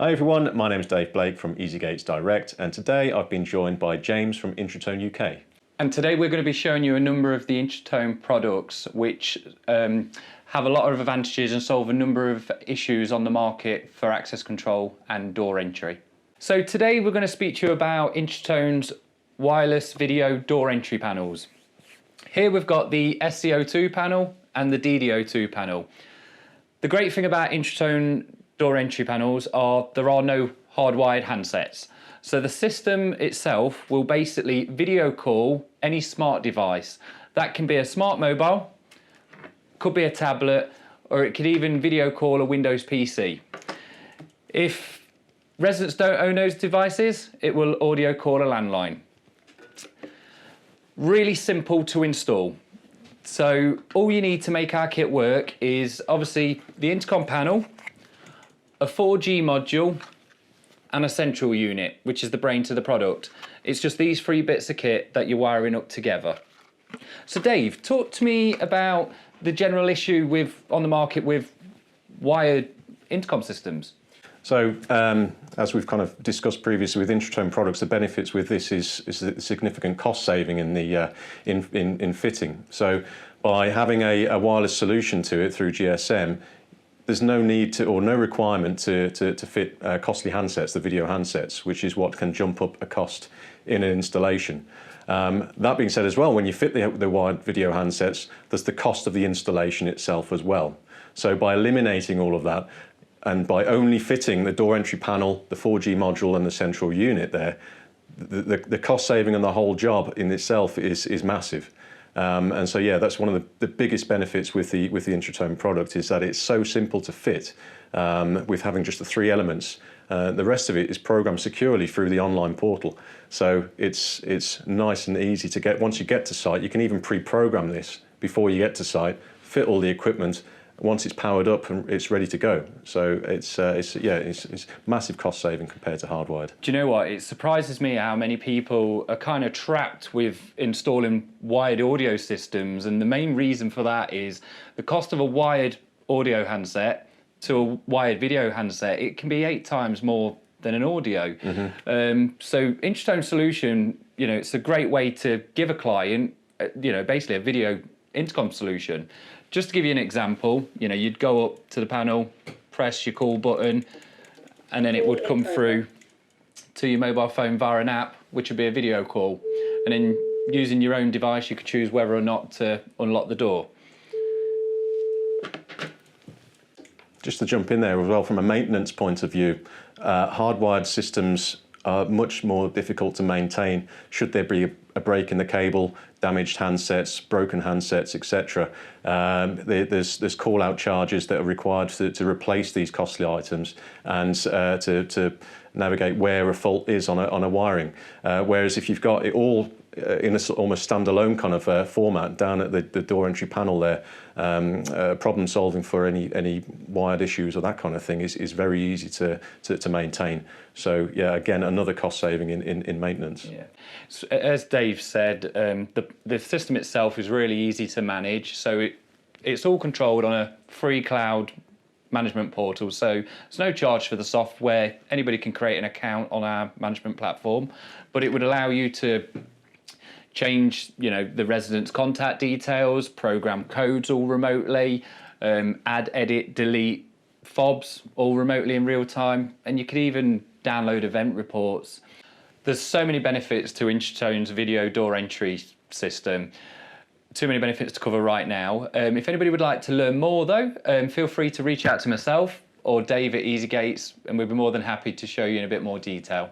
Hi everyone, my name is Dave Blake from EasyGates Direct, and today I've been joined by James from Intratone UK. And today we're going to be showing you a number of the Intratone products which have a lot of advantages and solve a number of issues on the market for access control and door entry. So today we're going to speak to you about Intratone's wireless video door entry panels. Here we've got the SCO2 panel and the DDO2 panel. The great thing about Intratone door entry panels are there are no hardwired handsets. So the system itself will basically video call any smart device. That can be a smart mobile, could be a tablet, or it could even video call a Windows PC. If residents don't own those devices, it will audio call a landline. Really simple to install. So all you need to make our kit work is obviously the intercom panel, a 4G module, and a central unit, which is the brain to the product. It's just these three bits of kit that you're wiring up together. So Dave, talk to me about the general issue on the market with wired intercom systems. So, as we've kind of discussed previously with Intratone products, the benefits with this is the significant cost saving in the in fitting. So, by having a wireless solution to it through GSM, there's no need to, or no requirement to fit costly handsets, the video handsets, which is what can jump up a cost in an installation. That being said as well, when you fit the wired video handsets, there's the cost of the installation itself as well. So by eliminating all of that, and by only fitting the door entry panel, the 4G module and the central unit there, the cost saving on the whole job in itself is massive. And so yeah, that's one of the biggest benefits with the Intratone product, is that it's so simple to fit with having just the three elements. The rest of it is programmed securely through the online portal. So it's nice and easy to get. Once you get to site, you can even pre-program this before you get to site, fit all the equipment. Once it's powered up and it's ready to go. So it's massive cost saving compared to hardwired. Do you know what? It surprises me how many people are kind of trapped with installing wired audio systems, and the main reason for that is the cost of a wired audio handset to a wired video handset. It can be 8 times more than an audio. So Intratone solution, it's a great way to give a client, basically a video intercom solution. Just to give you an example, you'd go up to the panel, press your call button, and then it would come through to your mobile phone via an app, which would be a video call. And then using your own device, you could choose whether or not to unlock the door. Just to jump in there as well, from a maintenance point of view, hardwired systems are much more difficult to maintain should there be a break in the cable, damaged handsets, broken handsets, etc. There's call-out charges that are required to replace these costly items and to navigate where a fault is on a wiring. Whereas if you've got it all in a almost standalone kind of format down at the door entry panel there, problem solving for any wired issues or that kind of thing is very easy to maintain. So yeah, again, another cost saving in maintenance. Yeah. So, as Dave said, the system itself is really easy to manage. So it's all controlled on a free cloud management portal. So there's no charge for the software. Anybody can create an account on our management platform, but it would allow you to change, the resident's contact details, program codes all remotely, add, edit, delete fobs all remotely in real time, and you could even download event reports. There's so many benefits to Intratone's video door entry system. Too many benefits to cover right now. If anybody would like to learn more though, feel free to reach out to myself or Dave at EasyGates, and we'd be more than happy to show you in a bit more detail.